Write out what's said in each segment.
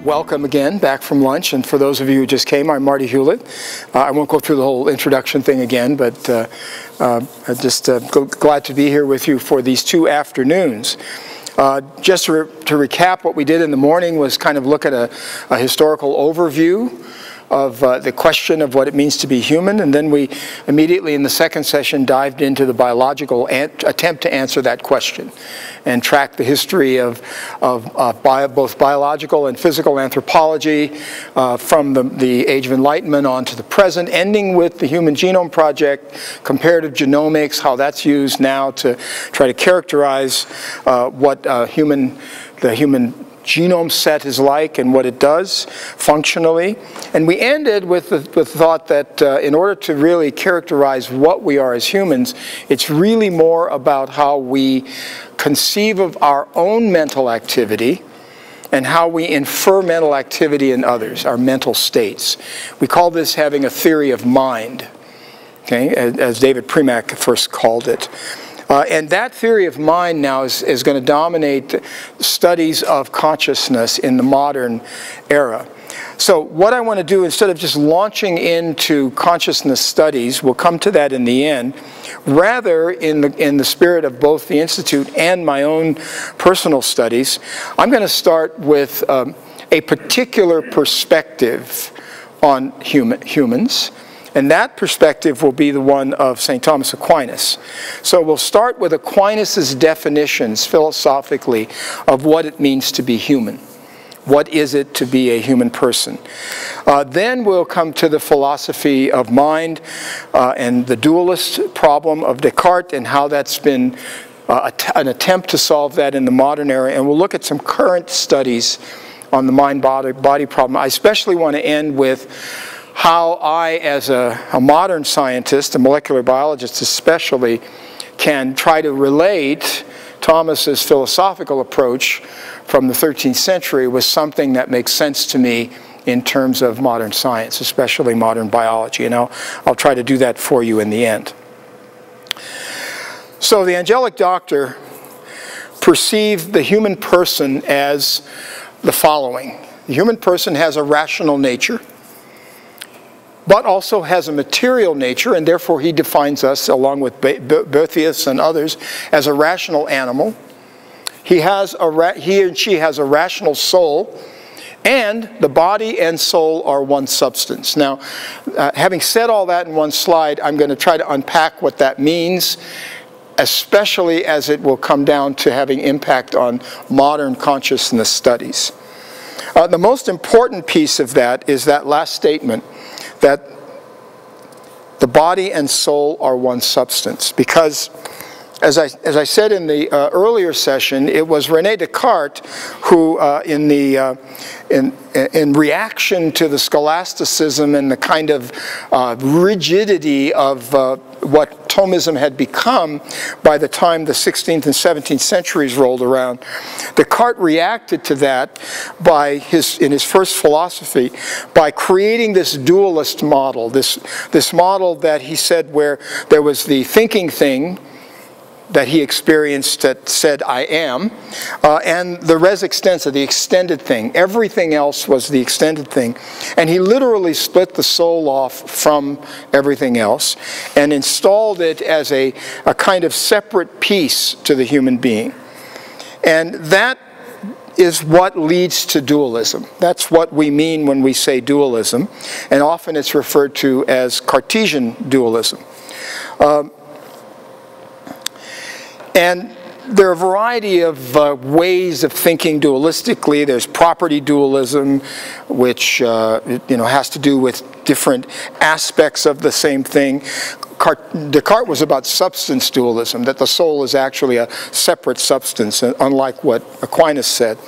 Welcome again, back from lunch, and for those of you who just came, I'm Marty Hewlett. I won't go through the whole introduction thing again, but I'm just glad to be here with you for these 2 afternoons. Just to recap, what we did in the morning was kind of look at a historical overview of the question of what it means to be human, and then we immediately in the second session dived into the biological attempt to answer that question and track the history of both biological and physical anthropology from the Age of Enlightenment on to the present, ending with the Human Genome Project, comparative genomics, how that's used now to try to characterize what the human genome set is like and what it does functionally. And we ended with the thought that in order to really characterize what we are as humans, it's really more about how we conceive of our own mental activity and how we infer mental activity in others, our mental states. We call this having a theory of mind, okay, as David Premack first called it. And that theory of mind now is going to dominate studies of consciousness in the modern era. So what I want to do, instead of just launching into consciousness studies, we'll come to that in the end, rather in the spirit of both the Institute and my own personal studies, I'm going to start with a particular perspective on humans. And that perspective will be the one of St. Thomas Aquinas. So we'll start with Aquinas' definitions philosophically of what it means to be human. What is it to be a human person? Then we'll come to the philosophy of mind and the dualist problem of Descartes and how that's been an attempt to solve that in the modern era. And we'll look at some current studies on the mind-body problem. I especially want to end with how I, as a modern scientist, a molecular biologist especially, can try to relate Thomas's philosophical approach from the 13th century with something that makes sense to me in terms of modern science, especially modern biology. And I'll try to do that for you in the end. So the angelic doctor perceived the human person as the following. The human person has a rational nature, but also has a material nature, and therefore he defines us, along with Boethius and others, as a rational animal. He and she has a rational soul, and the body and soul are one substance. Now, having said all that in one slide, I'm going to try to unpack what that means, especially as it will come down to having impact on modern consciousness studies. The most important piece of that is that last statement, that the body and soul are one substance. Because, as I said in the earlier session, it was René Descartes who, in reaction to the scholasticism and the kind of rigidity of what Thomism had become by the time the 16th and 17th centuries rolled around, Descartes reacted to that in his first philosophy by creating this dualist model, this model that he said where there was the thinking thing that he experienced that said, I am, and the res extensa, the extended thing. Everything else was the extended thing. And he literally split the soul off from everything else and installed it as a kind of separate piece to the human being. And that is what leads to dualism. That's what we mean when we say dualism. And often it's referred to as Cartesian dualism. And there are a variety of ways of thinking dualistically. There's property dualism, which has to do with different aspects of the same thing. Descartes was about substance dualism, that the soul is actually a separate substance, unlike what Aquinas said.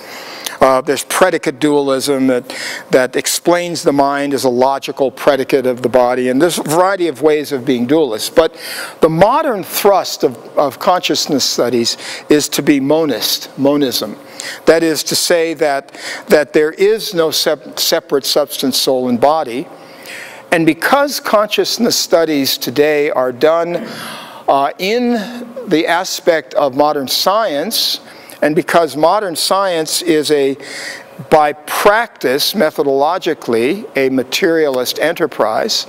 There's predicate dualism that explains the mind as a logical predicate of the body, and there's a variety of ways of being dualist. But the modern thrust of consciousness studies is to be monism. That is to say that there is no separate substance, soul, and body. And because consciousness studies today are done in the aspect of modern science, and because modern science is by practice, methodologically, a materialist enterprise.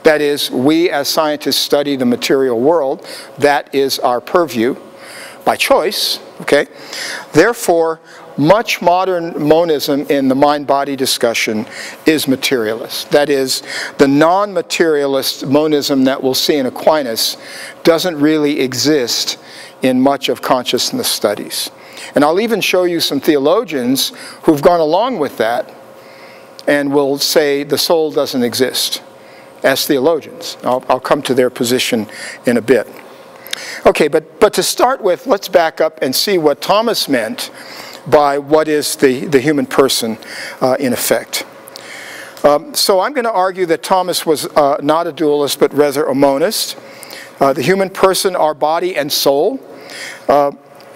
That is, we as scientists study the material world. That is our purview by choice, okay? Therefore, much modern monism in the mind-body discussion is materialist. That is, the non-materialist monism that we'll see in Aquinas doesn't really exist in much of consciousness studies. And I'll even show you some theologians who've gone along with that and will say the soul doesn't exist as theologians. I'll come to their position in a bit. Okay, but to start with, let's back up and see what Thomas meant by what is the human person in effect. So I'm going to argue that Thomas was not a dualist, but rather a monist. The human person, our body and soul.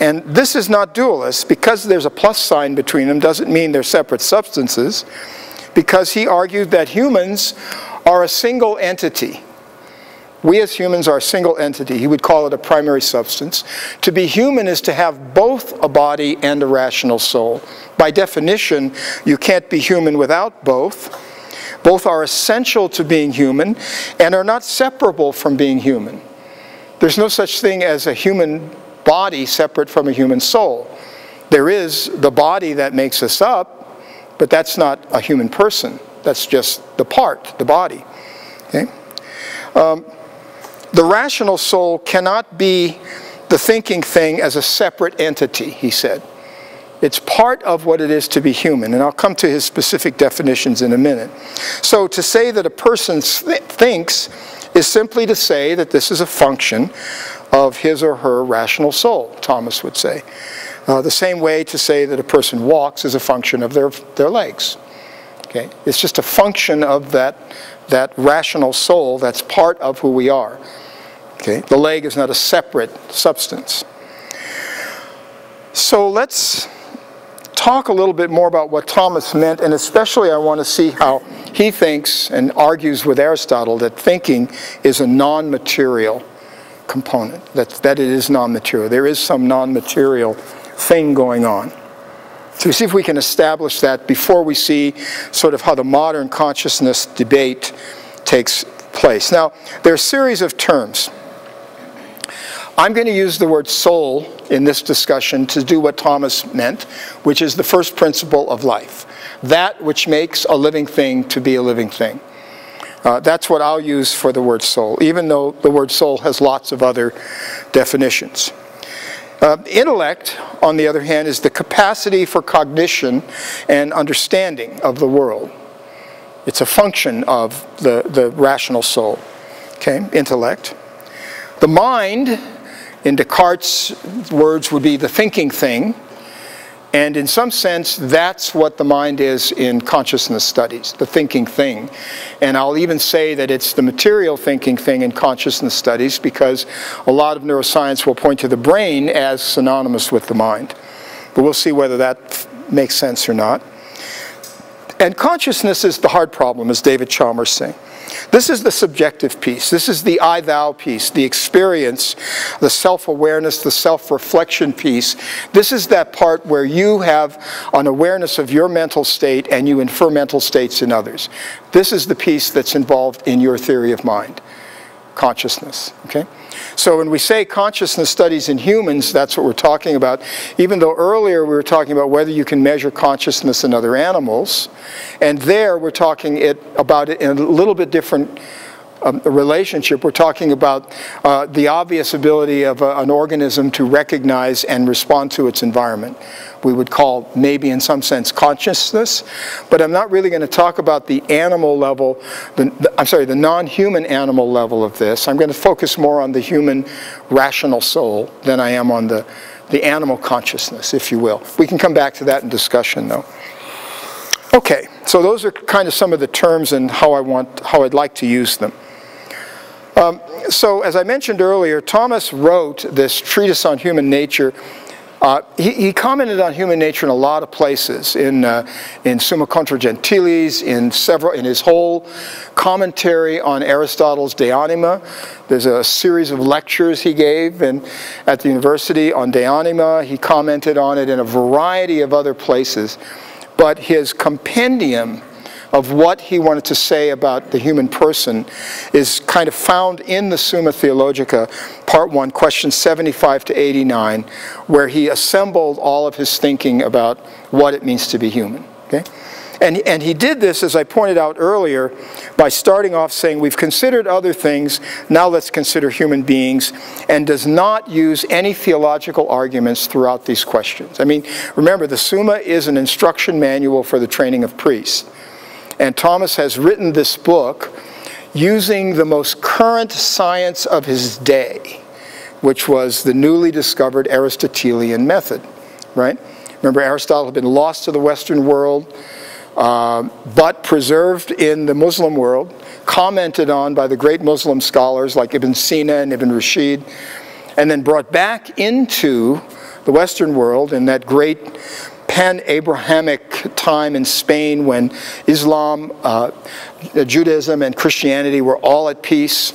And this is not dualist. Because there's a plus sign between them doesn't mean they're separate substances, because he argued that humans are a single entity. We as humans are a single entity. He would call it a primary substance. To be human is to have both a body and a rational soul. By definition, you can't be human without both. Both are essential to being human and are not separable from being human. There's no such thing as a human body separate from a human soul. There is the body that makes us up, but that's not a human person. That's just the part, the body. Okay? The rational soul cannot be the thinking thing as a separate entity, he said. It's part of what it is to be human, and I'll come to his specific definitions in a minute. So to say that a person thinks is simply to say that this is a function of his or her rational soul, Thomas would say. The same way to say that a person walks is a function of their legs. Okay? It's just a function of that rational soul that's part of who we are. Okay? The leg is not a separate substance. So let's talk a little bit more about what Thomas meant, and especially I want to see how he thinks and argues with Aristotle that thinking is a non-material component, that it is non-material. There is some non-material thing going on. So we see if we can establish that before we see sort of how the modern consciousness debate takes place. Now, there are a series of terms. I'm going to use the word soul in this discussion to do what Thomas meant, which is the first principle of life. That which makes a living thing to be a living thing. That's what I'll use for the word soul, even though the word soul has lots of other definitions. Intellect, on the other hand, is the capacity for cognition and understanding of the world. It's a function of the rational soul. Okay, intellect. The mind, in Descartes' words, would be the thinking thing. And in some sense, that's what the mind is in consciousness studies, the thinking thing. And I'll even say that it's the material thinking thing in consciousness studies, because a lot of neuroscience will point to the brain as synonymous with the mind. But we'll see whether that makes sense or not. And consciousness is the hard problem, as David Chalmers saying. This is the subjective piece. This is the I-thou piece, the experience, the self-awareness, the self-reflection piece. This is that part where you have an awareness of your mental state and you infer mental states in others. This is the piece that's involved in your theory of mind, consciousness. Okay? So when we say consciousness studies in humans, that's what we're talking about. Even though earlier we were talking about whether you can measure consciousness in other animals, and there we're talking about it in a little bit different relationship. We're talking about the obvious ability of an organism to recognize and respond to its environment. We would call maybe in some sense consciousness, but I'm not really going to talk about the animal level, the non-human animal level of this. I'm going to focus more on the human rational soul than I am on the animal consciousness, if you will. We can come back to that in discussion though. Okay, so those are kind of some of the terms and how I'd like to use them. So as I mentioned earlier, Thomas wrote this treatise on human nature. He commented on human nature in a lot of places, in Summa Contra Gentiles, in his whole commentary on Aristotle's De Anima. There's a series of lectures he gave at the university on De Anima. He commented on it in a variety of other places. but his compendium of what he wanted to say about the human person is kind of found in the Summa Theologica, Part 1, questions 75 to 89, where he assembled all of his thinking about what it means to be human. Okay? And he did this, as I pointed out earlier, by starting off saying, we've considered other things, now let's consider human beings, and does not use any theological arguments throughout these questions. I mean, remember, the Summa is an instruction manual for the training of priests. And Thomas has written this book using the most current science of his day, which was the newly discovered Aristotelian method, right? Remember, Aristotle had been lost to the Western world, but preserved in the Muslim world, commented on by the great Muslim scholars like Ibn Sina and Ibn Rashid, and then brought back into the Western world in that great pan-Abrahamic time in Spain when Islam, Judaism, and Christianity were all at peace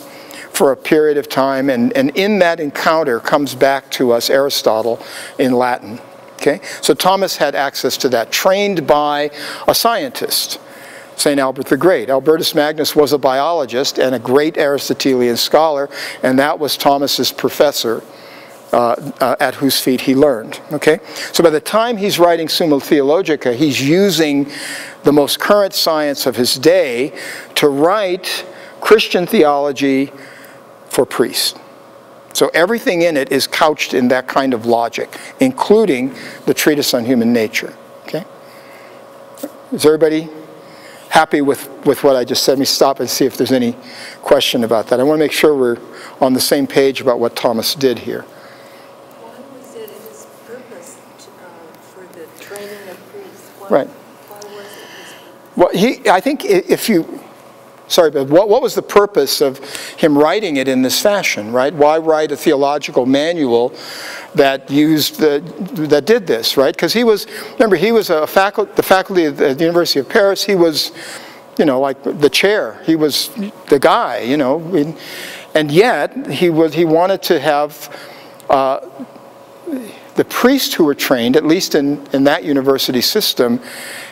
for a period of time. And in that encounter comes back to us Aristotle in Latin. Okay? So Thomas had access to that, trained by a scientist, St. Albert the Great. Albertus Magnus was a biologist and a great Aristotelian scholar, and that was Thomas's professor, at whose feet he learned. Okay? So by the time he's writing Summa Theologica, he's using the most current science of his day to write Christian theology for priests. So everything in it is couched in that kind of logic, including the treatise on human nature. Okay? Is everybody happy with what I just said? Let me stop and see if there's any question about that. I want to make sure we're on the same page about what Thomas did here. Why was it his purpose for the training of priests? Right. Why was it his purpose? Well, I think if you... Sorry, but what was the purpose of him writing it in this fashion, right? Why write a theological manual that that did this, right? Because he was, remember, he was the faculty at the University of Paris. He was, you know, like the chair. He was the guy, you know. And yet, he wanted to have the priests who were trained, at least in that university system,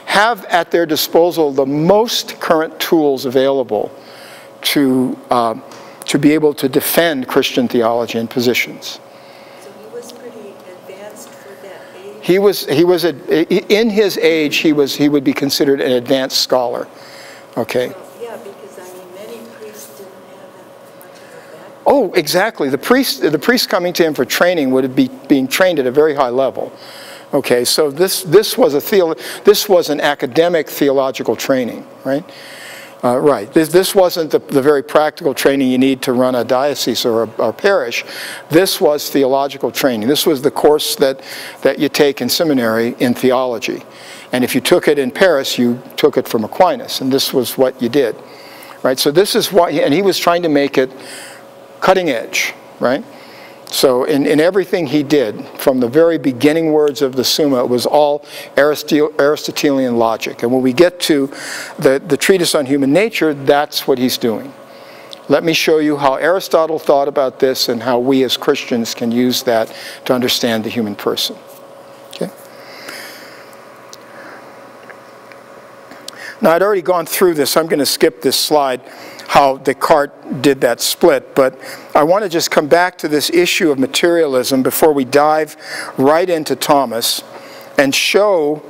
have at their disposal the most current tools available to be able to defend Christian theology and positions. So he was pretty advanced for that age? In his age, he would be considered an advanced scholar. Okay. So, yeah, because I mean, many priests didn't have much of a background. Oh, exactly. The priest coming to him for training would be being trained at a very high level. Okay, so this was an academic theological training, right? Right. This wasn't the very practical training you need to run a diocese or a parish. This was theological training. This was the course that you take in seminary in theology. And if you took it in Paris, you took it from Aquinas, and this was what you did, right? So this is why, and he was trying to make it cutting edge, right? So in everything he did, from the very beginning words of the Summa, it was all Aristotelian logic. And when we get to the treatise on human nature, that's what he's doing. Let me show you how Aristotle thought about this and how we as Christians can use that to understand the human person. Okay? Now, I'd already gone through this. I'm going to skip this slide, how Descartes did that split, but I want to just come back to this issue of materialism before we dive right into Thomas and show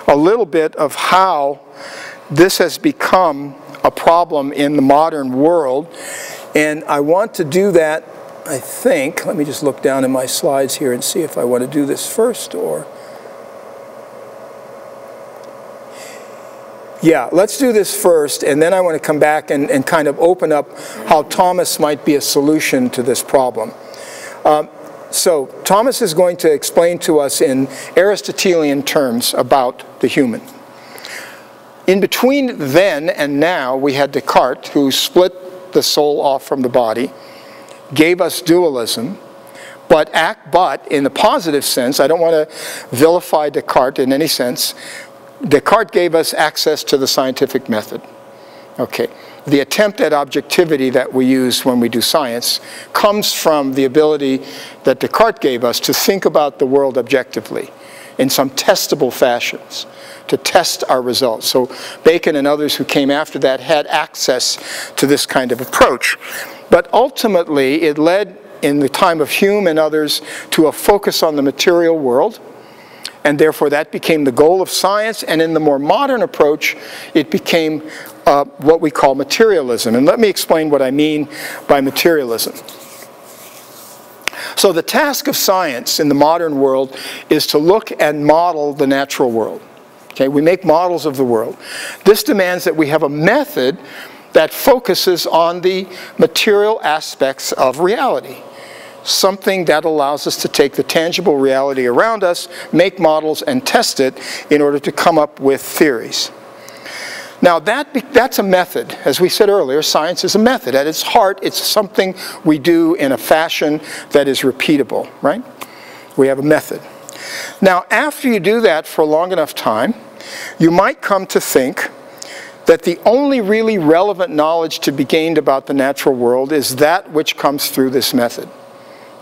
a little bit of how this has become a problem in the modern world. And I want to do that, I think, let me just look down in my slides here and see if I want to do this first or... Yeah, let's do this first, and then I want to come back and kind of open up how Thomas might be a solution to this problem. So Thomas is going to explain to us in Aristotelian terms about the human. In between then and now, we had Descartes, who split the soul off from the body, gave us dualism, but in the positive sense, I don't want to vilify Descartes in any sense, Descartes gave us access to the scientific method. Okay. The attempt at objectivity that we use when we do science comes from the ability that Descartes gave us to think about the world objectively in some testable fashions. to test our results. So Bacon and others who came after that had access to this kind of approach. But ultimately, it led, in the time of Hume and others, to a focus on the material world, and therefore that became the goal of science, and in the more modern approach, it became what we call materialism. And let me explain what I mean by materialism. So the task of science in the modern world is to look and model the natural world. Okay, we make models of the world. This demands that we have a method that focuses on the material aspects of reality. Something that allows us to take the tangible reality around us, make models, and test it in order to come up with theories. Now that's a method. As we said earlier, science is a method. At its heart, it's something we do in a fashion that is repeatable, right? We have a method. Now, after you do that for a long enough time, you might come to think that the only really relevant knowledge to be gained about the natural world is that which comes through this method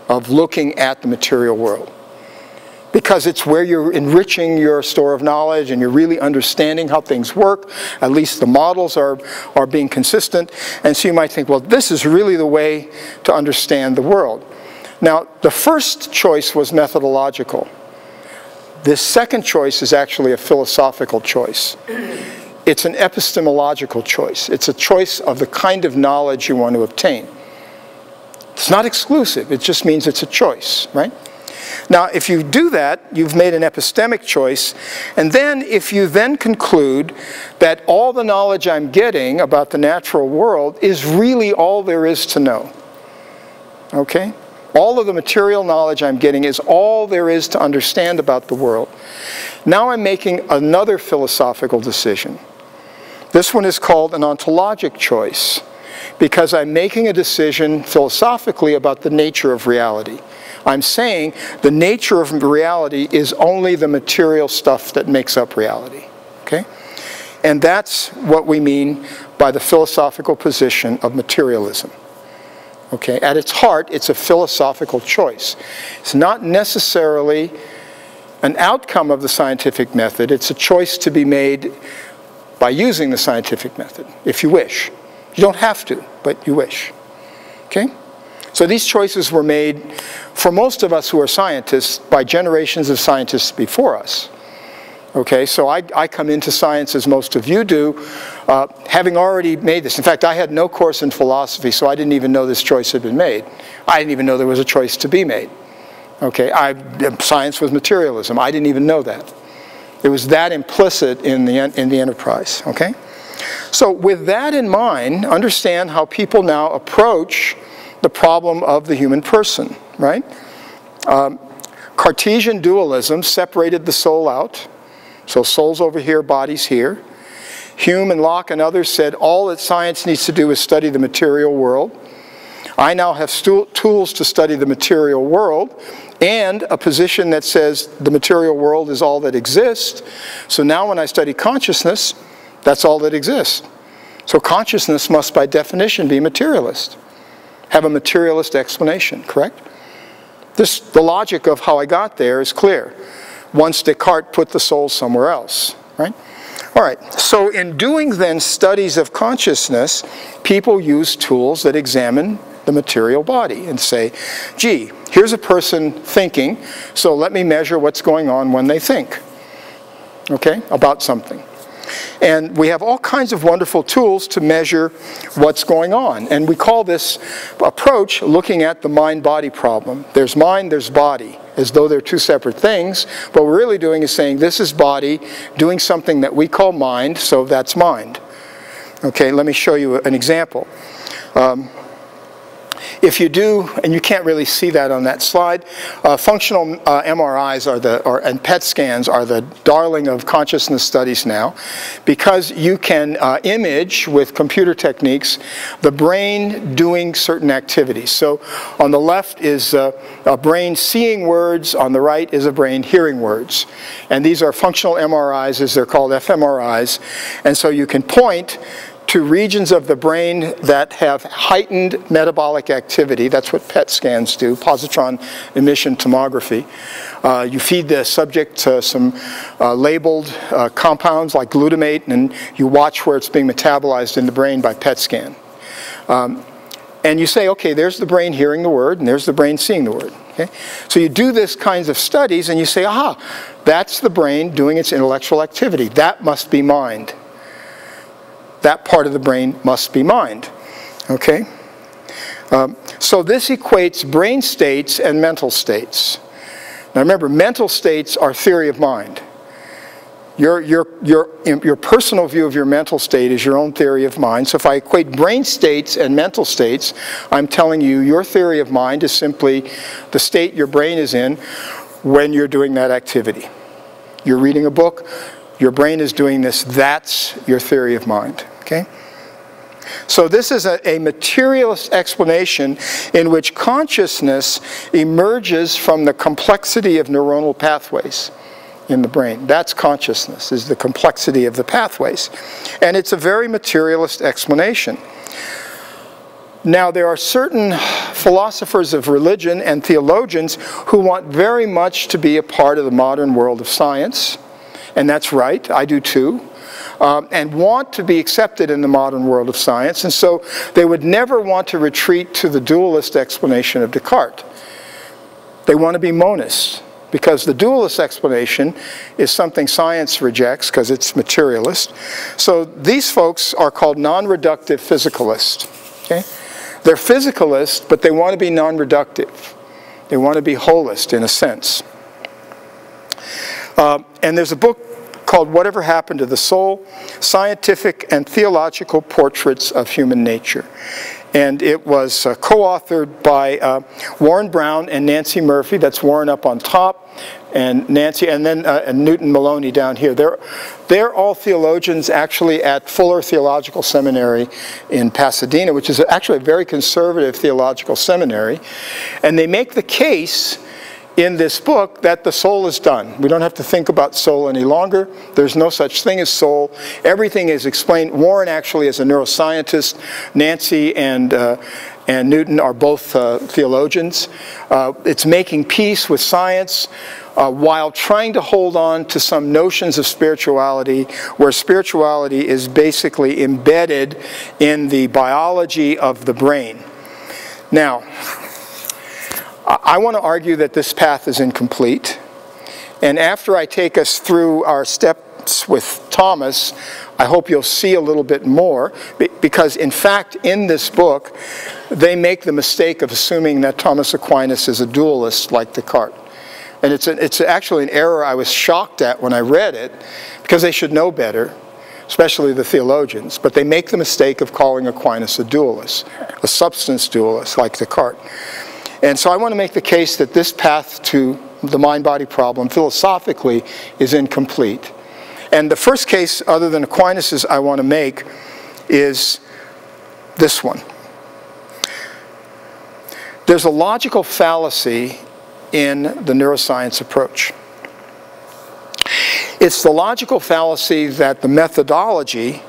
of looking at the material world. Because it's where you're enriching your store of knowledge and you're really understanding how things work. At least the models are being consistent. And so you might think, well, this is really the way to understand the world. Now, the first choice was methodological. This second choice is actually a philosophical choice. It's an epistemological choice. It's a choice of the kind of knowledge you want to obtain. It's not exclusive. It just means it's a choice, right? Now, if you do that, you've made an epistemic choice, and then if you then conclude that all the knowledge I'm getting about the natural world is really all there is to know, okay? All of the material knowledge I'm getting is all there is to understand about the world. Now I'm making another philosophical decision. This one is called an ontologic choice, because I'm making a decision philosophically about the nature of reality. I'm saying the nature of reality is only the material stuff that makes up reality, okay? And that's what we mean by the philosophical position of materialism, okay? At its heart, it's a philosophical choice. It's not necessarily an outcome of the scientific method. It's a choice to be made by using the scientific method, if you wish. You don't have to, but you wish, okay? So these choices were made, for most of us who are scientists, by generations of scientists before us. Okay, so I come into science, as most of you do, having already made this. In fact, I had no course in philosophy, so I didn't even know this choice had been made. I didn't even know there was a choice to be made. Okay, science was materialism. I didn't even know that. It was that implicit in the enterprise, okay? So with that in mind, understand how people now approach the problem of the human person, right? Cartesian dualism separated the soul out. So soul's over here, body's here. Hume and Locke and others said all that science needs to do is study the material world. I now have tools to study the material world and a position that says the material world is all that exists. So now when I study consciousness, that's all that exists. So consciousness must by definition be materialist. Have a materialist explanation, correct? The logic of how I got there is clear. Once Descartes put the soul somewhere else, right? All right, so in doing then studies of consciousness, people use tools that examine the material body and say, gee, here's a person thinking, so let me measure what's going on when they think, okay, about something. And we have all kinds of wonderful tools to measure what's going on. And we call this approach looking at the mind-body problem. There's mind, there's body, as though they're two separate things. What we're really doing is saying this is body doing something that we call mind, so that's mind. Okay, let me show you an example. If you do, and you can't really see that on that slide, functional MRIs and PET scans are the darling of consciousness studies now, because you can image with computer techniques the brain doing certain activities. So on the left is a brain seeing words, on the right is a brain hearing words. And these are functional MRIs, as they're called, fMRIs. And so you can point to regions of the brain that have heightened metabolic activity. That's what PET scans do, positron emission tomography. You feed the subject some labeled compounds like glutamate, and you watch where it's being metabolized in the brain by PET scan. And you say, okay, there's the brain hearing the word, and there's the brain seeing the word. Okay? So you do this kinds of studies, and you say, aha, that's the brain doing its intellectual activity. That must be mind. That part of the brain must be mind. Okay? So this equates brain states and mental states. Now remember, mental states are theory of mind. Your personal view of your mental state is your own theory of mind. So if I equate brain states and mental states, I'm telling you your theory of mind is simply the state your brain is in when you're doing that activity. You're reading a book, your brain is doing this, that's your theory of mind. Okay? So this is a materialist explanation in which consciousness emerges from the complexity of neuronal pathways in the brain. That's consciousness, is the complexity of the pathways. And it's a very materialist explanation. Now, there are certain philosophers of religion and theologians who want very much to be a part of the modern world of science. And that's right, I do too. And want to be accepted in the modern world of science. And so they would never want to retreat to the dualist explanation of Descartes. They want to be monists, because the dualist explanation is something science rejects because it's materialist. So these folks are called non-reductive physicalists. Okay? They're physicalists, but they want to be non-reductive. They want to be holist in a sense. And there's a book called Whatever Happened to the Soul? Scientific and Theological Portraits of Human Nature. And it was co-authored by Warren Brown and Nancy Murphy. That's Warren up on top, and Nancy, and then Newton Maloney down here. They're all theologians actually at Fuller Theological Seminary in Pasadena, which is actually a very conservative theological seminary. And they make the case in this book that the soul is done. We don't have to think about soul any longer. There's no such thing as soul. Everything is explained. Warren actually is a neuroscientist. Nancy and Newton are both theologians. It's making peace with science while trying to hold on to some notions of spirituality, where spirituality is basically embedded in the biology of the brain. Now, I want to argue that this path is incomplete. And after I take us through our steps with Thomas, I hope you'll see a little bit more, because in fact, in this book, they make the mistake of assuming that Thomas Aquinas is a dualist like Descartes. And it's actually an error I was shocked at when I read it, because they should know better, especially the theologians. But they make the mistake of calling Aquinas a dualist, a substance dualist like Descartes. And so I want to make the case that this path to the mind-body problem philosophically is incomplete. And the first case, other than Aquinas's, I want to make is this one. There's a logical fallacy in the neuroscience approach. It's the logical fallacy that the methodology,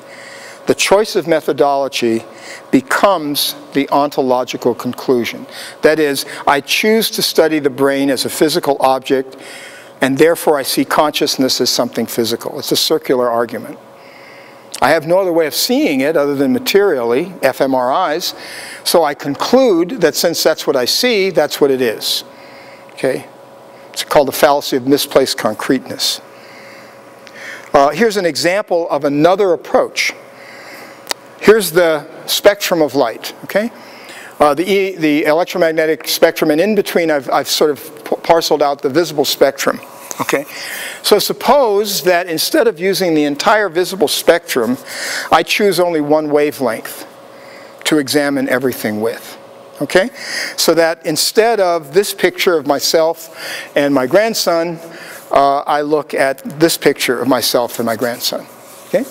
the choice of methodology, becomes the ontological conclusion. That is, I choose to study the brain as a physical object, and therefore I see consciousness as something physical. It's a circular argument. I have no other way of seeing it other than materially, fMRIs, so I conclude that since that's what I see, that's what it is. Okay? It's called the fallacy of misplaced concreteness. Here's an example of another approach. Here's the spectrum of light, okay? The electromagnetic spectrum, and in between I've sort of parceled out the visible spectrum, okay? So suppose that instead of using the entire visible spectrum, I choose only one wavelength to examine everything with, okay? So that instead of this picture of myself and my grandson, I look at this picture of myself and my grandson, okay?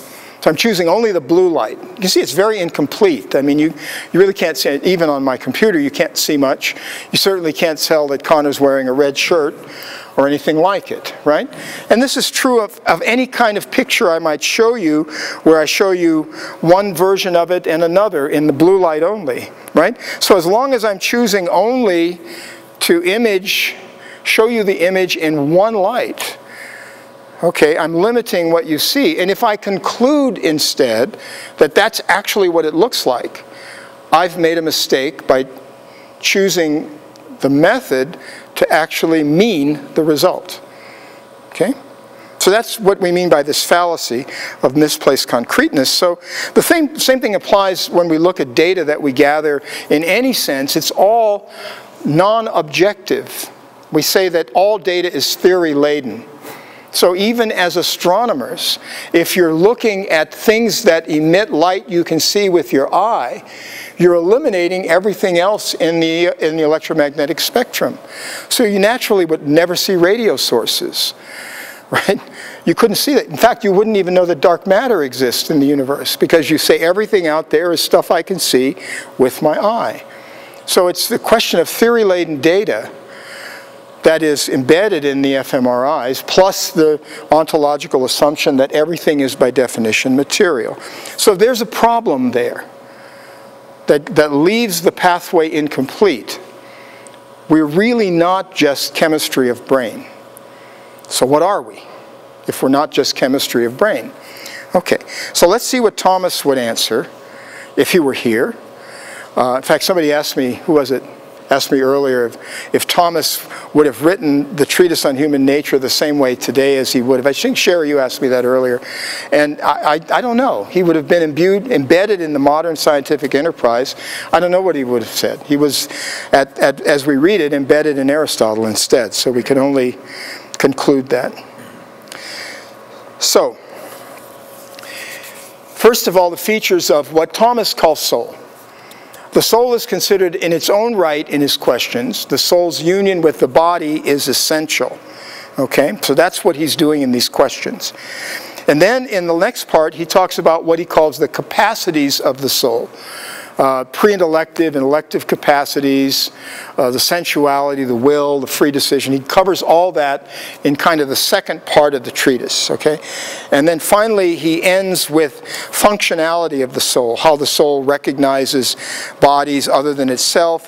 So I'm choosing only the blue light. You can see it's very incomplete. I mean, you really can't see it. Even on my computer, you can't see much. You certainly can't tell that Connor's wearing a red shirt or anything like it, right? And this is true of any kind of picture I might show you, where I show you one version of it and another in the blue light only, right? So as long as I'm choosing only to show you the image in one light, okay, I'm limiting what you see. And if I conclude instead that that's actually what it looks like, I've made a mistake by choosing the method to actually mean the result. Okay? So that's what we mean by this fallacy of misplaced concreteness. So the same thing applies when we look at data that we gather in any sense. It's all non-objective. We say that all data is theory-laden. So even as astronomers, if you're looking at things that emit light you can see with your eye, you're eliminating everything else in the electromagnetic spectrum. So you naturally would never see radio sources, right? You couldn't see that. In fact, you wouldn't even know that dark matter exists in the universe, because you say everything out there is stuff I can see with my eye. So it's the question of theory-laden data that is embedded in the fMRIs, plus the ontological assumption that everything is by definition material. So there's a problem there that leaves the pathway incomplete. We're really not just chemistry of brain. So what are we, if we're not just chemistry of brain? Okay, so let's see what Thomas would answer if he were here. In fact, somebody asked me, who was it? Asked me earlier if Thomas would have written the treatise on human nature the same way today as he would have. I think, Sherry, you asked me that earlier. And I don't know. He would have been embedded in the modern scientific enterprise. I don't know what he would have said. He was, as we read it, embedded in Aristotle instead. So we can only conclude that. So, first of all, the features of what Thomas calls soul. The soul is considered in its own right in his questions. The soul's union with the body is essential. Okay, so that's what he's doing in these questions. And then in the next part, he talks about what he calls the capacities of the soul. Pre-intellective and elective capacities, the sensuality, the will, the free decision. He covers all that in kind of the second part of the treatise, okay? And then finally, he ends with functionality of the soul, how the soul recognizes bodies other than itself,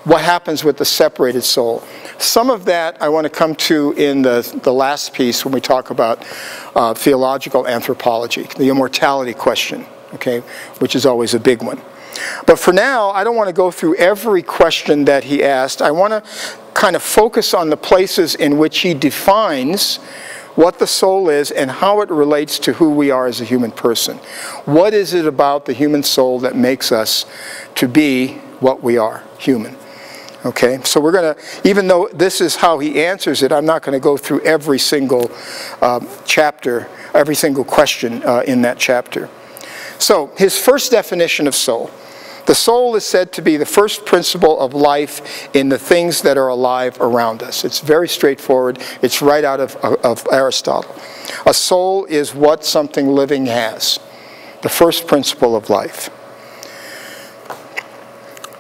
what happens with the separated soul. Some of that I want to come to in the last piece when we talk about theological anthropology, the immortality question. Okay, which is always a big one. But for now, I don't want to go through every question that he asked. I want to kind of focus on the places in which he defines what the soul is and how it relates to who we are as a human person. What is it about the human soul that makes us to be what we are, human? Okay, so we're going to, even though this is how he answers it, I'm not going to go through every single chapter, every single question in that chapter. So, his first definition of soul. The soul is said to be the first principle of life in the things that are alive around us. It's very straightforward. It's right out of Aristotle. A soul is what something living has. The first principle of life.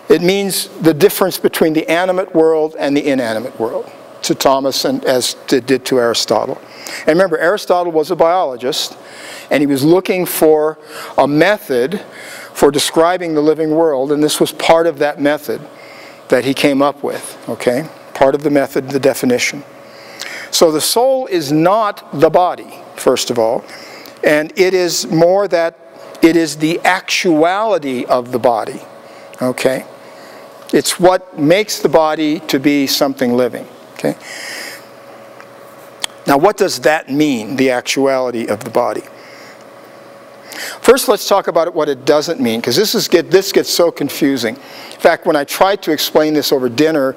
It means the difference between the animate world and the inanimate world, to Thomas and as it did to Aristotle. And remember, Aristotle was a biologist, and he was looking for a method for describing the living world, and this was part of that method that he came up with, okay? Part of the method, the definition. So the soul is not the body, first of all, and it is more that it is the actuality of the body, okay? It's what makes the body to be something living, okay? Now, what does that mean, the actuality of the body? First, let's talk about what it doesn't mean, because this gets so confusing. In fact, when I tried to explain this over dinner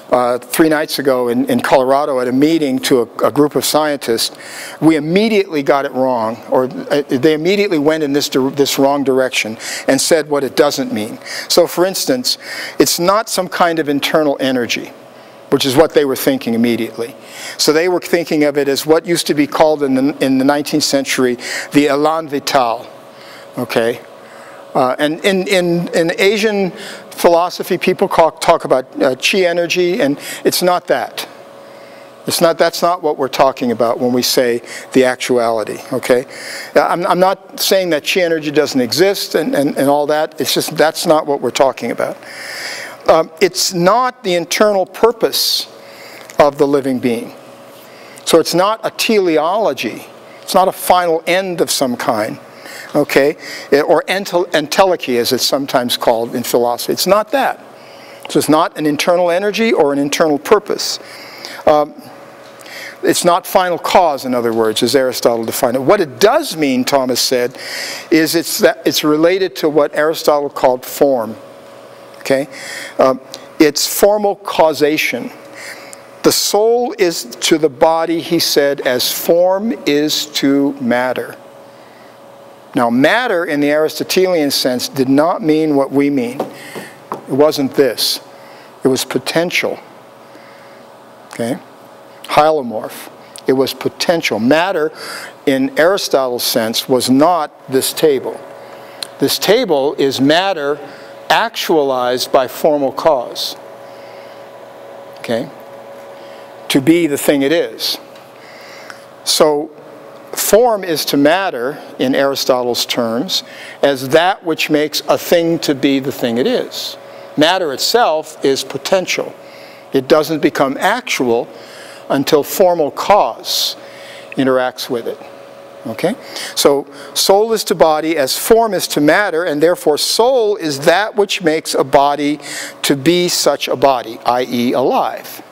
3 nights ago in Colorado at a meeting to a group of scientists, we immediately got it wrong, or they immediately went in this wrong direction and said what it doesn't mean. So, for instance, it's not some kind of internal energy. which is what they were thinking immediately. So they were thinking of it as what used to be called in the 19th century the élan vital, okay? And in Asian philosophy, people talk about chi energy, and it's not that. That's not what we're talking about when we say the actuality, okay? I'm not saying that chi energy doesn't exist and all that. It's just that's not what we're talking about. It's not the internal purpose of the living being. So it's not a teleology. It's not a final end of some kind, okay? Or entelechy, as it's sometimes called in philosophy. It's not that. So it's not an internal energy or an internal purpose. It's not final cause, in other words, as Aristotle defined it. What it does mean, Thomas said, is it's related to what Aristotle called form. Okay? It's formal causation. The soul is to the body, he said, as form is to matter. Now, matter in the Aristotelian sense did not mean what we mean. It wasn't this. It was potential. Okay? Hylomorph. It was potential. Matter, in Aristotle's sense, was not this table. This table is matter actualized by formal cause. Okay? To be the thing it is. So, form is to matter, in Aristotle's terms, as that which makes a thing to be the thing it is. Matter itself is potential. It doesn't become actual until formal cause interacts with it. Okay? So, soul is to body as form is to matter, and therefore soul is that which makes a body to be such a body, i.e. alive.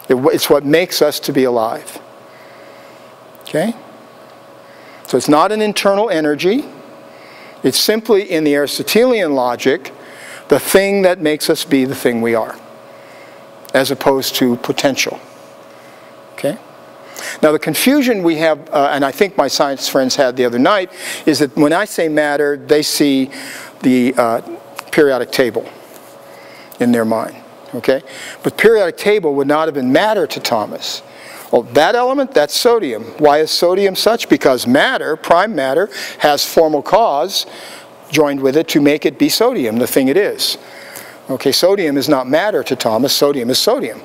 It's what makes us to be alive. Okay? So it's not an internal energy. It's simply, in the Aristotelian logic, the thing that makes us be the thing we are, as opposed to potential. Okay? Now the confusion we have, and I think my science friends had the other night, is that when I say matter, they see the periodic table in their mind. Okay? But periodic table would not have been matter to Thomas. Well, that element, that's sodium. Why is sodium such? Because matter, prime matter, has formal cause joined with it to make it be sodium, the thing it is. Okay, sodium is not matter to Thomas, sodium is sodium.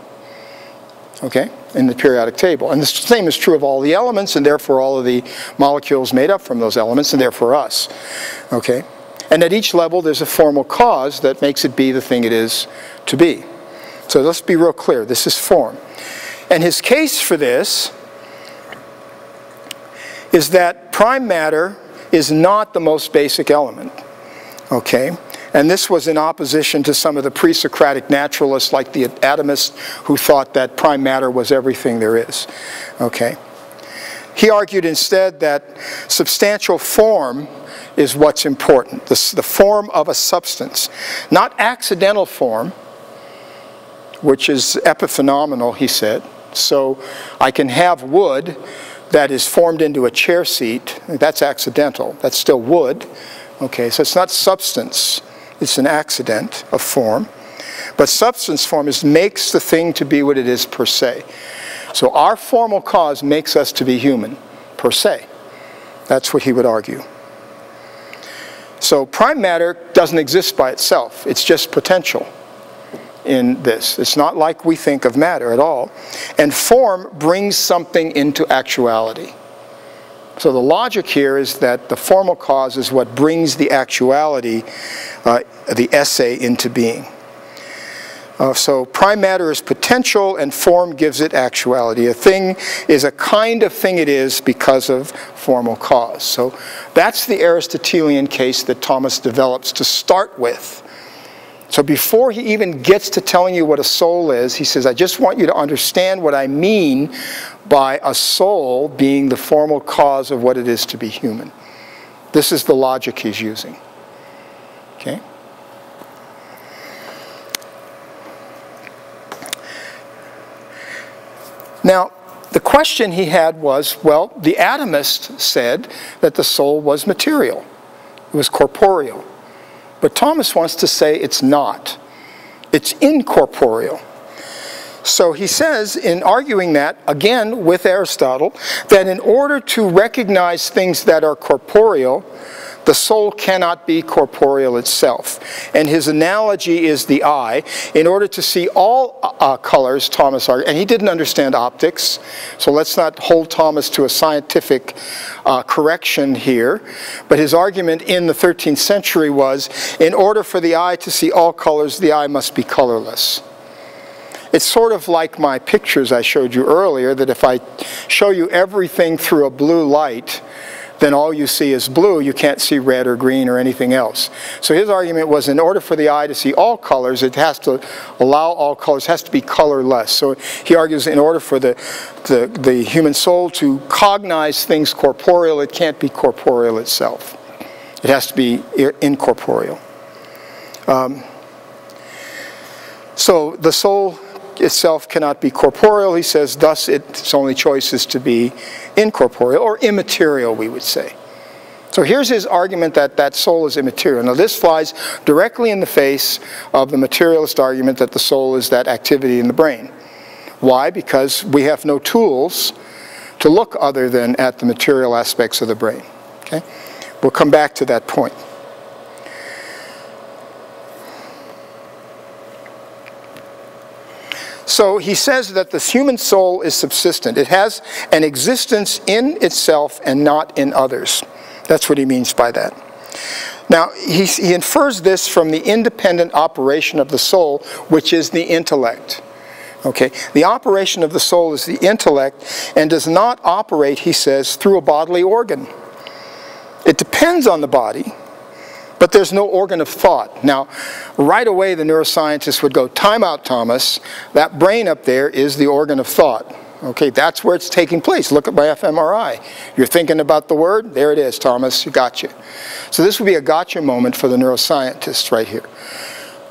Okay, in the periodic table. And the same is true of all the elements, and therefore all of the molecules made up from those elements, and therefore us. Okay? And at each level there's a formal cause that makes it be the thing it is to be. So let's be real clear, this is form. And his case for this is that prime matter is not the most basic element. Okay? And this was in opposition to some of the pre-Socratic naturalists like the atomists who thought that prime matter was everything there is. Okay? He argued instead that substantial form is what's important, the form of a substance. Not accidental form, which is epiphenomenal, he said. So I can have wood that is formed into a chair seat. That's accidental. That's still wood. Okay, so it's not substance. It's an accident of form. But substance form makes the thing to be what it is per se. So our formal cause makes us to be human, per se. That's what he would argue. So prime matter doesn't exist by itself. It's just potential in this. It's not like we think of matter at all. And form brings something into actuality. So the logic here is that the formal cause is what brings the actuality, the esse, into being. So prime matter is potential and form gives it actuality. A thing is a kind of thing it is because of formal cause. So that's the Aristotelian case that Thomas develops to start with. So before he even gets to telling you what a soul is, he says, I just want you to understand what I mean by a soul being the formal cause of what it is to be human. This is the logic he's using. Okay? Now, the question he had was, well, the atomist said that the soul was material. It was corporeal. But Thomas wants to say it's not. It's incorporeal. So he says, in arguing that, again with Aristotle, that in order to recognize things that are corporeal, the soul cannot be corporeal itself. And his analogy is the eye. In order to see all colors, Thomas argued, and he didn't understand optics, so let's not hold Thomas to a scientific correction here. But his argument in the 13th century was, in order for the eye to see all colors, the eye must be colorless. It's sort of like my pictures I showed you earlier, that if I show you everything through a blue light, then all you see is blue. You can't see red or green or anything else. So his argument was, in order for the eye to see all colors, it has to allow all colors, has to be colorless. So he argues, in order for the human soul to cognize things corporeal, it can't be corporeal itself. It has to be incorporeal. So the soul itself cannot be corporeal, he says, thus its only choice is to be incorporeal, or immaterial, we would say. So here's his argument that that soul is immaterial. Now this flies directly in the face of the materialist argument that the soul is that activity in the brain. Why? Because we have no tools to look other than at the material aspects of the brain. Okay? We'll come back to that point. So he says that the human soul is subsistent. It has an existence in itself and not in others. That's what he means by that. Now, he infers this from the independent operation of the soul, which is the intellect. Okay? The operation of the soul is the intellect and does not operate, he says, through a bodily organ. It depends on the body, but there's no organ of thought. Now, right away the neuroscientist would go, time out, Thomas. That brain up there is the organ of thought. Okay, that's where it's taking place. Look at my fMRI. You're thinking about the word? There it is, Thomas. You gotcha. So this would be a gotcha moment for the neuroscientists right here.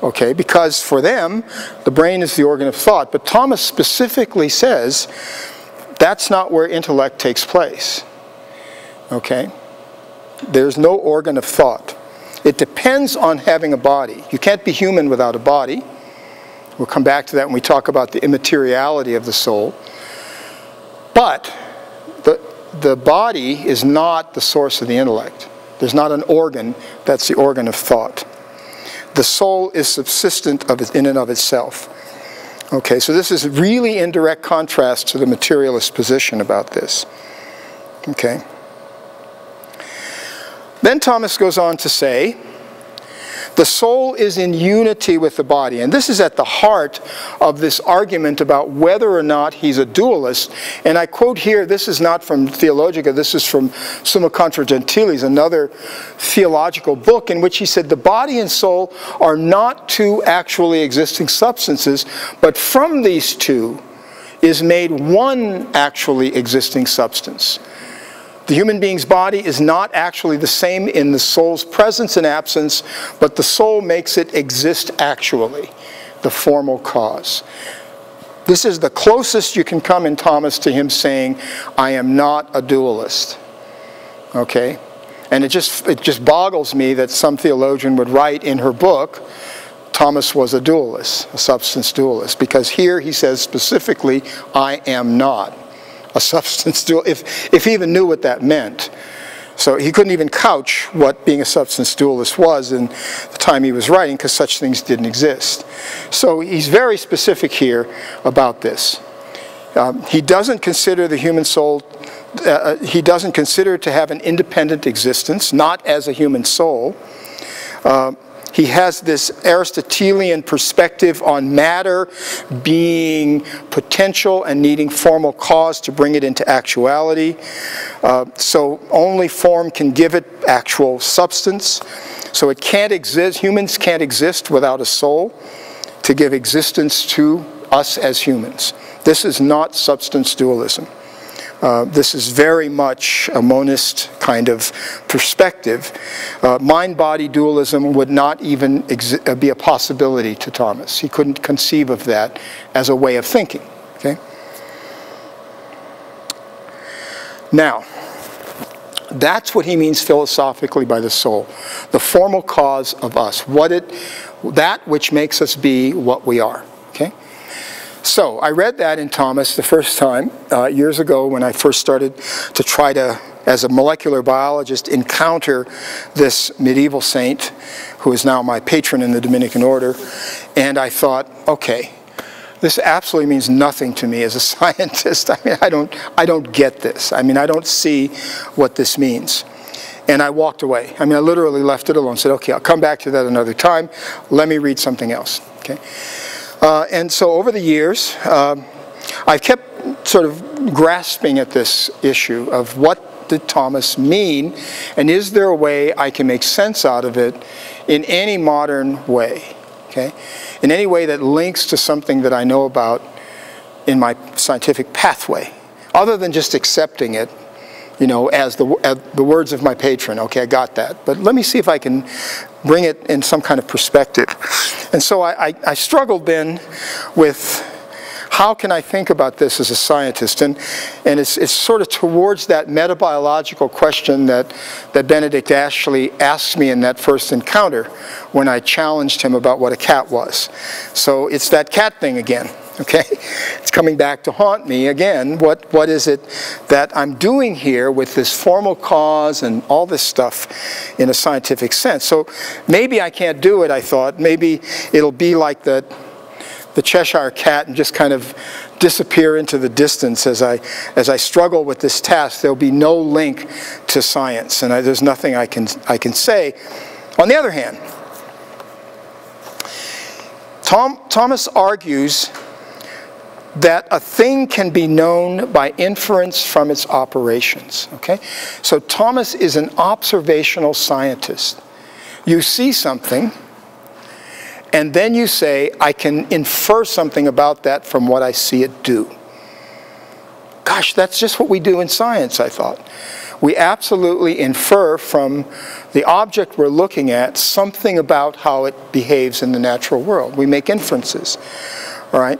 Okay, because for them, the brain is the organ of thought. But Thomas specifically says that's not where intellect takes place. Okay? There's no organ of thought. It depends on having a body. You can't be human without a body. We'll come back to that when we talk about the immateriality of the soul. But the body is not the source of the intellect. There's not an organ that's the organ of thought. The soul is subsistent in and of itself. Okay, so this is really in direct contrast to the materialist position about this. Okay. Then Thomas goes on to say, the soul is in unity with the body. And this is at the heart of this argument about whether or not he's a dualist. And I quote here, this is not from Theologica, this is from Summa Contra Gentiles, another theological book, in which he said the body and soul are not two actually existing substances, but from these two is made one actually existing substance. The human being's body is not actually the same in the soul's presence and absence, but the soul makes it exist actually, the formal cause. This is the closest you can come in Thomas to him saying, I am not a dualist. Okay? And it just boggles me that some theologian would write in her book, Thomas was a dualist, a substance dualist, because here he says specifically, I am not a substance dualist, if he even knew what that meant. So he couldn't even couch what being a substance dualist was in the time he was writing, because such things didn't exist. So he's very specific here about this. He doesn't consider the human soul, he doesn't consider it to have an independent existence, not as a human soul. He has this Aristotelian perspective on matter being potential and needing formal cause to bring it into actuality. So only form can give it actual substance. So it can't exist, humans can't exist without a soul to give existence to us as humans. This is not substance dualism. This is very much a monist kind of perspective. Mind-body dualism would not even be a possibility to Thomas. He couldn't conceive of that as a way of thinking. Okay? Now, that's what he means philosophically by the soul. The formal cause of us. That which makes us be what we are. Okay? So I read that in Thomas the first time years ago when I first started to try to, as a molecular biologist, encounter this medieval saint who is now my patron in the Dominican Order. And I thought, okay, this absolutely means nothing to me as a scientist. I mean, I don't get this. I mean, I don't see what this means. And I walked away. I mean, I literally left it alone. Said, okay, I'll come back to that another time. Let me read something else. Okay. And so over the years, I've kept sort of grasping at this issue of what did Thomas mean, and is there a way I can make sense out of it in any modern way? Okay? In any way that links to something that I know about in my scientific pathway, other than just accepting it, you know, as the words of my patron. Okay, I got that. But let me see if I can bring it in some kind of perspective. And so I struggled then with how can I think about this as a scientist? And it's sort of towards that metabiological question that Benedict Ashley asked me in that first encounter when I challenged him about what a cat was. So it's that cat thing again. Okay, it's coming back to haunt me again. What is it that I'm doing here with this formal cause and all this stuff in a scientific sense? So maybe I can't do it, I thought. Maybe it'll be like the Cheshire cat and just kind of disappear into the distance as I struggle with this task. There'll be no link to science, and there's nothing I can say. On the other hand, Thomas argues that a thing can be known by inference from its operations. Okay? So Thomas is an observational scientist. You see something, and then you say, I can infer something about that from what I see it do. Gosh, that's just what we do in science, I thought. We absolutely infer from the object we're looking at something about how it behaves in the natural world. We make inferences, all right?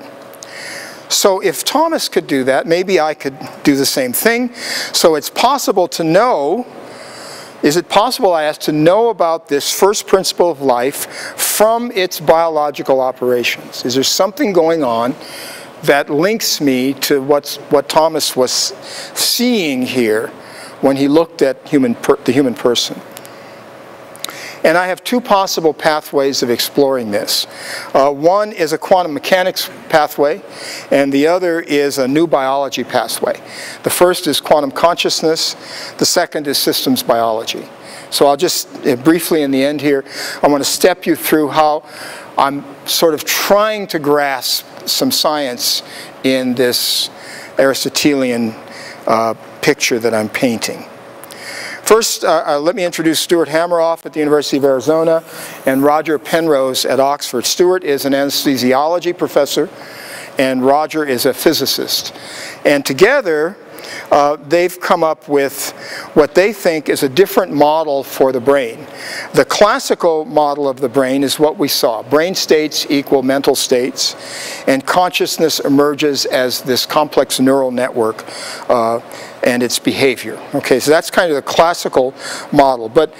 So if Thomas could do that, maybe I could do the same thing. So it's possible to know, is it possible, I asked, to know about this first principle of life from its biological operations? Is there something going on that links me to what Thomas was seeing here when he looked at the human person? And I have two possible pathways of exploring this. One is a quantum mechanics pathway, and the other is a new biology pathway. The first is quantum consciousness. The second is systems biology. So I'll just briefly in the end here, I want to step you through how I'm sort of trying to grasp some science in this Aristotelian picture that I'm painting. First, let me introduce Stuart Hameroff at the University of Arizona and Roger Penrose at Oxford. Stuart is an anesthesiology professor, and Roger is a physicist. And together, they've come up with what they think is a different model for the brain. The classical model of the brain is what we saw. Brain states equal mental states, and consciousness emerges as this complex neural network and its behavior. Okay, so that's kind of the classical model. But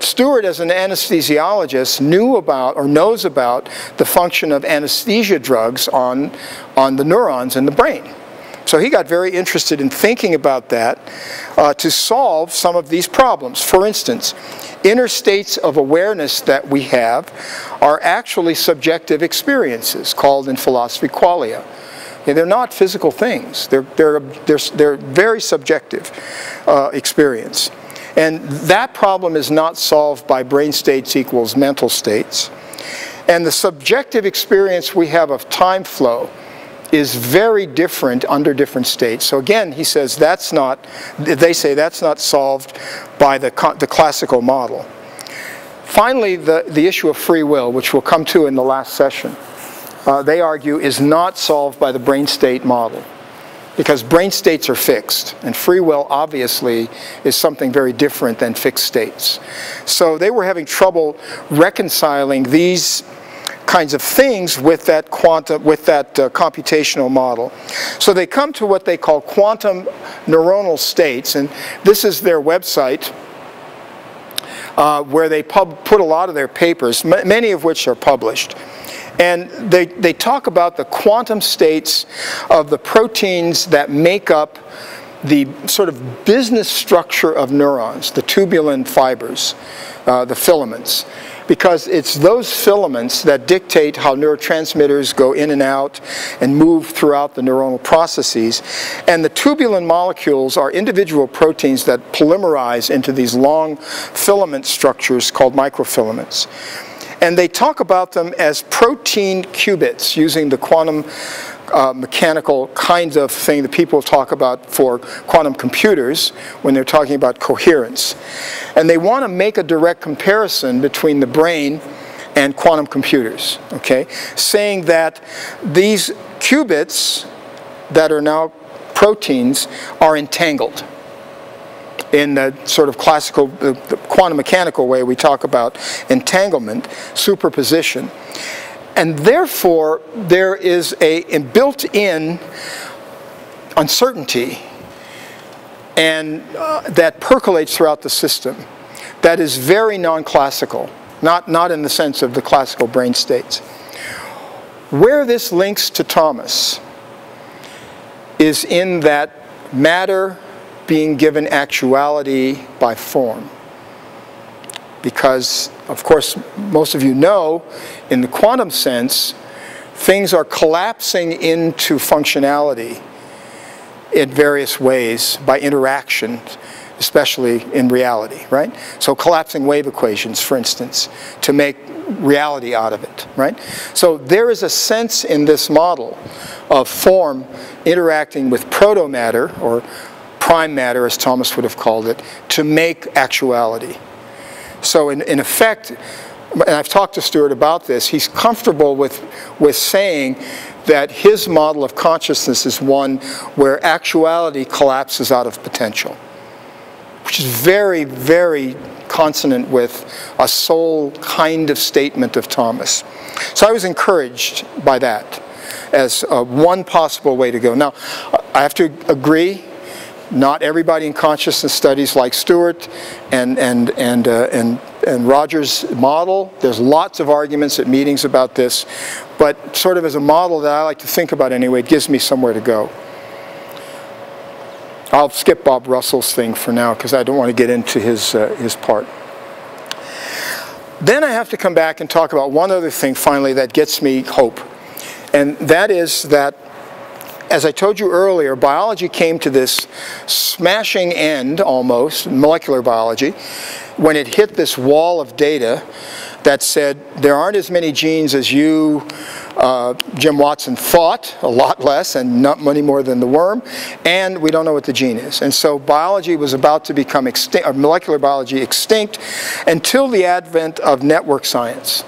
Stuart, as an anesthesiologist, knew about or knows about the function of anesthesia drugs on the neurons in the brain. So he got very interested in thinking about that to solve some of these problems. For instance, inner states of awareness that we have are actually subjective experiences called in philosophy qualia. Okay, they're not physical things. They're very subjective experience. And that problem is not solved by brain states equals mental states. And the subjective experience we have of time flow is very different under different states. So again, he says they say that's not solved by the classical model. Finally, the issue of free will, which we'll come to in the last session, they argue is not solved by the brain state model, because brain states are fixed, and free will obviously is something very different than fixed states. So they were having trouble reconciling these kinds of things with that computational model. So they come to what they call quantum neuronal states, and this is their website where they put a lot of their papers, many of which are published. And they talk about the quantum states of the proteins that make up the sort of business structure of neurons, the tubulin fibers, the filaments. Because it's those filaments that dictate how neurotransmitters go in and out and move throughout the neuronal processes. And the tubulin molecules are individual proteins that polymerize into these long filament structures called microfilaments. And they talk about them as protein qubits using the quantum mechanical kind of thing that people talk about for quantum computers when they're talking about coherence. And they want to make a direct comparison between the brain and quantum computers, okay? Saying that these qubits that are now proteins are entangled in the sort of classical, the quantum mechanical way we talk about entanglement, superposition. And therefore, there is a built-in uncertainty and that percolates throughout the system that is very non-classical, not in the sense of the classical brain states. Where this links to Thomas is in that matter being given actuality by form. Because, of course, most of you know, in the quantum sense, things are collapsing into functionality in various ways by interaction, especially in reality, right? So collapsing wave equations, for instance, to make reality out of it, right? So there is a sense in this model of form interacting with proto-matter, or prime matter, as Thomas would have called it, to make actuality. So in effect, and I've talked to Stuart about this, he's comfortable with saying that his model of consciousness is one where actuality collapses out of potential, which is very, very consonant with a soul kind of statement of Thomas. So I was encouraged by that as one possible way to go. Now, I have to agree, not everybody in consciousness studies like Stuart and Roger's model. There's lots of arguments at meetings about this, but sort of as a model that I like to think about anyway, it gives me somewhere to go. I'll skip Bob Russell's thing for now because I don't want to get into his part. Then I have to come back and talk about one other thing finally that gets me hope, and that is that, as I told you earlier, biology came to this smashing end, almost, molecular biology, when it hit this wall of data that said there aren't as many genes as you, Jim Watson, thought, a lot less, and not many more than the worm, and we don't know what the gene is. And so biology was about to become extinct, molecular biology extinct, until the advent of network science.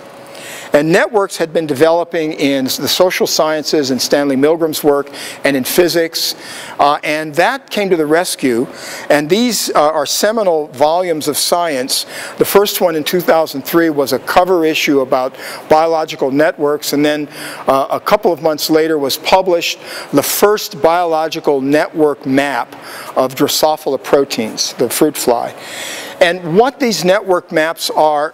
And networks had been developing in the social sciences and Stanley Milgram's work and in physics, and that came to the rescue. And these are seminal volumes of science. The first one in 2003 was a cover issue about biological networks, and then a couple of months later was published the first biological network map of Drosophila proteins, the fruit fly. And what these network maps are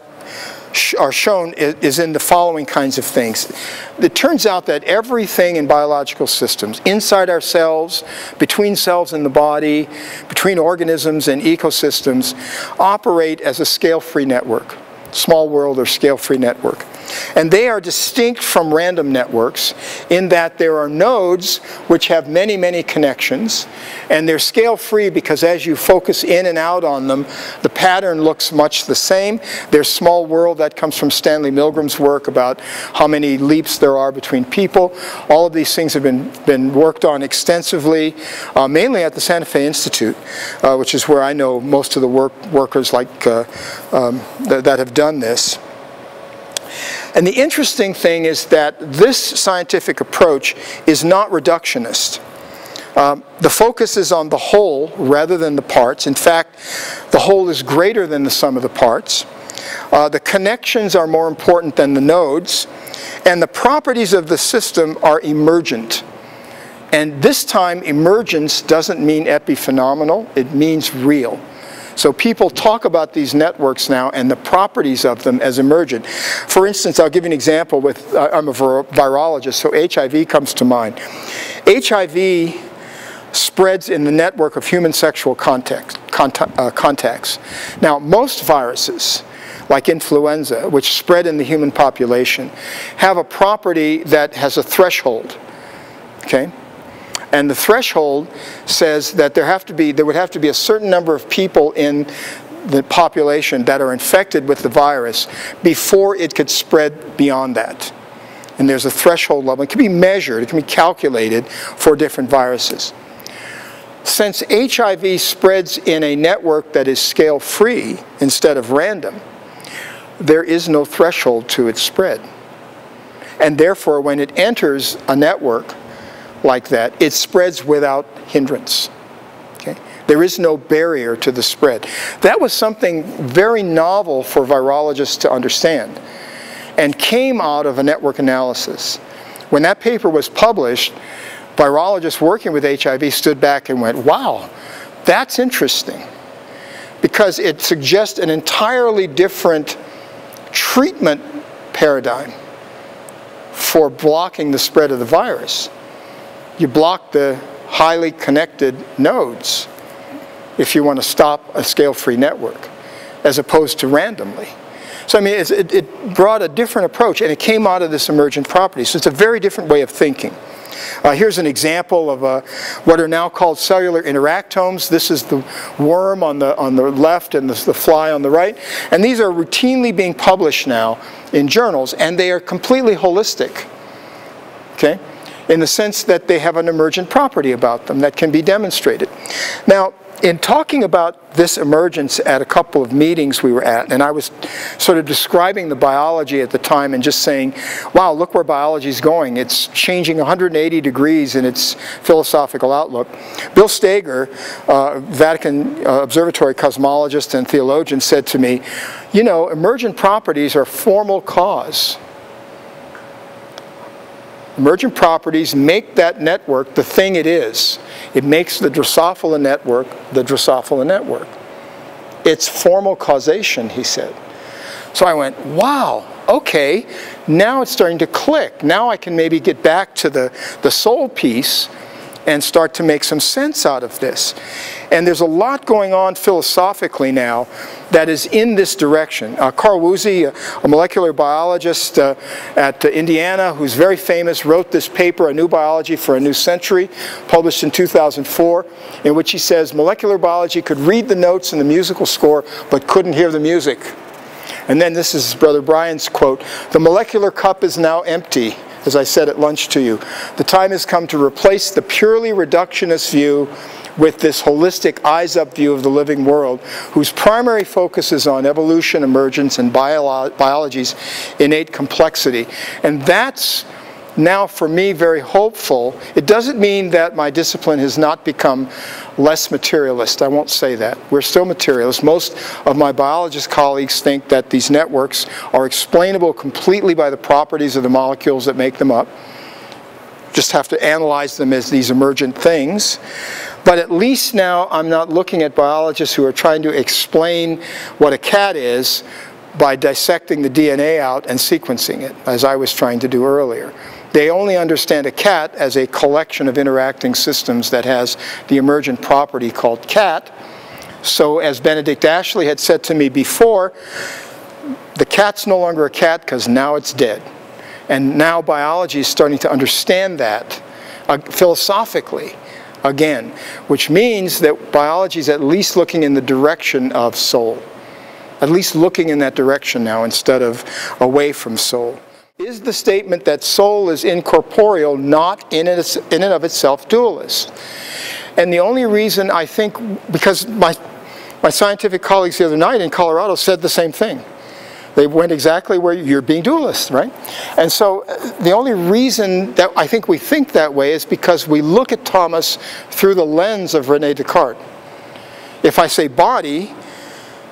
shown is in the following kinds of things. It turns out that everything in biological systems, inside our cells, between cells in the body, between organisms and ecosystems, operate as a scale-free network, small world or scale-free network. And they are distinct from random networks in that there are nodes which have many, many connections, and they're scale-free because as you focus in and out on them, the pattern looks much the same. There's small world, that comes from Stanley Milgram's work about how many leaps there are between people. All of these things have been worked on extensively, mainly at the Santa Fe Institute, which is where I know most of the workers like that have done this. And the interesting thing is that this scientific approach is not reductionist. The focus is on the whole rather than the parts. In fact, the whole is greater than the sum of the parts. The connections are more important than the nodes. And the properties of the system are emergent. And this time, emergence doesn't mean epiphenomenal. It means real. So people talk about these networks now and the properties of them as emergent. For instance, I'll give you an example with, I'm a virologist, so HIV comes to mind. HIV spreads in the network of human sexual contacts. Now, most viruses, like influenza, which spread in the human population, have a property that has a threshold, okay? And the threshold says that there would have to be a certain number of people in the population that are infected with the virus before it could spread beyond that. And there's a threshold level. It can be measured, it can be calculated for different viruses. Since HIV spreads in a network that is scale-free instead of random, there is no threshold to its spread. And therefore, when it enters a network like that, it spreads without hindrance. Okay? There is no barrier to the spread. That was something very novel for virologists to understand, and came out of a network analysis. When that paper was published, virologists working with HIV stood back and went, wow, that's interesting, because it suggests an entirely different treatment paradigm for blocking the spread of the virus. You block the highly connected nodes if you want to stop a scale-free network, as opposed to randomly. So I mean, it brought a different approach, and it came out of this emergent property. So it's a very different way of thinking. Here's an example of what are now called cellular interactomes. This is the worm on the left and the fly on the right. And these are routinely being published now in journals, and they are completely holistic, okay, in the sense that they have an emergent property about them that can be demonstrated. Now, in talking about this emergence at a couple of meetings we were at, and I was sort of describing the biology at the time and just saying, wow, look where biology is going. It's changing 180 degrees in its philosophical outlook. Bill Steger, Vatican Observatory cosmologist and theologian, said to me, you know, emergent properties are formal cause. Emergent properties make that network the thing it is. It makes the Drosophila network the Drosophila network. It's formal causation, he said. So I went, wow, okay, now it's starting to click. Now I can maybe get back to the soul piece and start to make some sense out of this. And there's a lot going on philosophically now that is in this direction. Carl Woese, a molecular biologist at Indiana, who's very famous, wrote this paper, A New Biology for a New Century, published in 2004, in which he says molecular biology could read the notes in the musical score, but couldn't hear the music. And then this is Brother Brian's quote, "The molecular cup is now empty, as I said at lunch to you. The time has come to replace the purely reductionist view with this holistic eyes-up view of the living world, whose primary focus is on evolution, emergence, and biology's innate complexity." And that's now, for me, very hopeful. It doesn't mean that my discipline has not become less materialist. I won't say that. We're still materialists. Most of my biologist colleagues think that these networks are explainable completely by the properties of the molecules that make them up. Just have to analyze them as these emergent things. But at least now I'm not looking at biologists who are trying to explain what a cat is by dissecting the DNA out and sequencing it, as I was trying to do earlier. They only understand a cat as a collection of interacting systems that has the emergent property called cat. So as Benedict Ashley had said to me before, the cat's no longer a cat because now it's dead. And now biology is starting to understand that philosophically again, which means that biology is at least looking in the direction of soul. At least looking in that direction now instead of away from soul. Is the statement that soul is incorporeal not in and of itself dualist? And the only reason I think, because my scientific colleagues the other night in Colorado said the same thing. They went exactly where you're being dualist, right? And so the only reason that I think we think that way is because we look at Thomas through the lens of René Descartes. If I say body,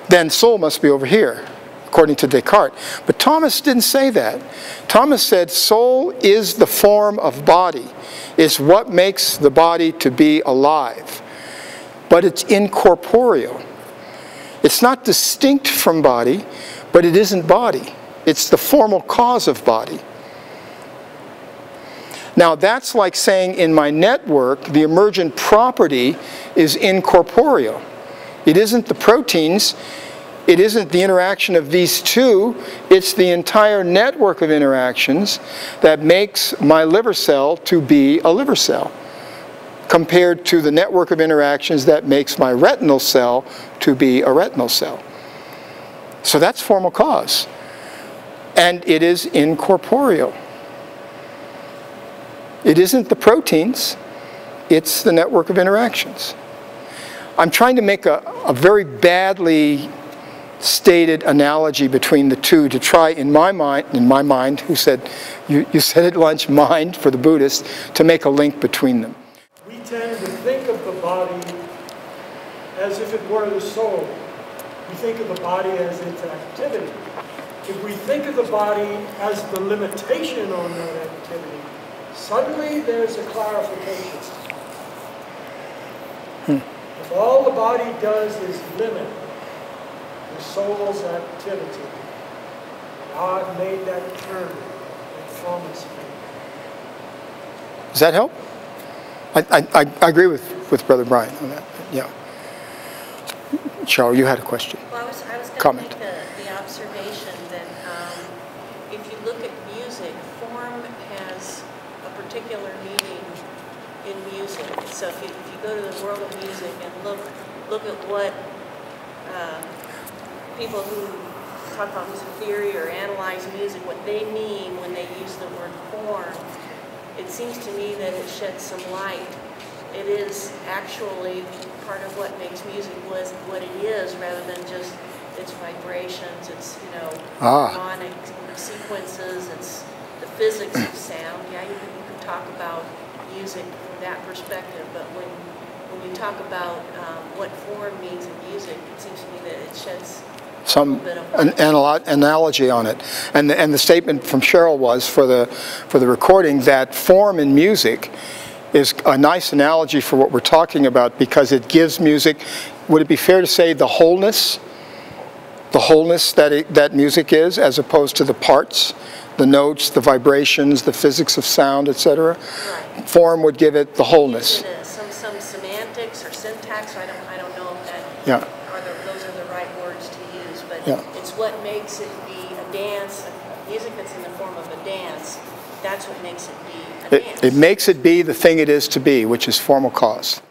then soul must be over here, according to Descartes. But Thomas didn't say that. Thomas said soul is the form of body. It's what makes the body to be alive. But it's incorporeal. It's not distinct from body, but it isn't body. It's the formal cause of body. Now that's like saying in my network, the emergent property is incorporeal. It isn't the proteins, it isn't the interaction of these two, it's the entire network of interactions that makes my liver cell to be a liver cell, compared to the network of interactions that makes my retinal cell to be a retinal cell. So that's formal cause. And it is incorporeal. It isn't the proteins, it's the network of interactions. I'm trying to make a very badly stated analogy between the two to try, in my mind, who said, you said at lunch, mind for the Buddhist, to make a link between them. We tend to think of the body as if it were the soul. We think of the body as its activity. If we think of the body as the limitation on that activity, suddenly there's a clarification. If all the body does is limit the soul's activity, God made that turn that Thomas made. Does that help? I agree with Brother Brian on that. Yeah. Cheryl, you had a question. Well, I was going to make the observation that if you look at music, form has a particular meaning in music. So if you go to the world of music and look at what people who talk about music theory or analyze music, what they mean when they use the word form, it seems to me that it sheds some light. It is actually part of what makes music what it is, rather than just its vibrations, its harmonic sequences, it's the physics of sound. Yeah, you can talk about music from that perspective, but when you talk about what form means in music, it seems to me that it sheds some analogy on it, and the statement from Cheryl was for the recording that form in music is a nice analogy for what we're talking about, because it gives music, would it be fair to say, the wholeness that music is, as opposed to the parts, the notes, the vibrations, the physics of sound, etc. Right. Form would give it the wholeness. Some semantics or syntax. I don't know if that. Yeah. Those are the right words to use, but yeah. It's what makes it be a dance. Music that's in the form of a dance. That's what makes it be a dance. It makes it be the thing it is to be, which is formal cause.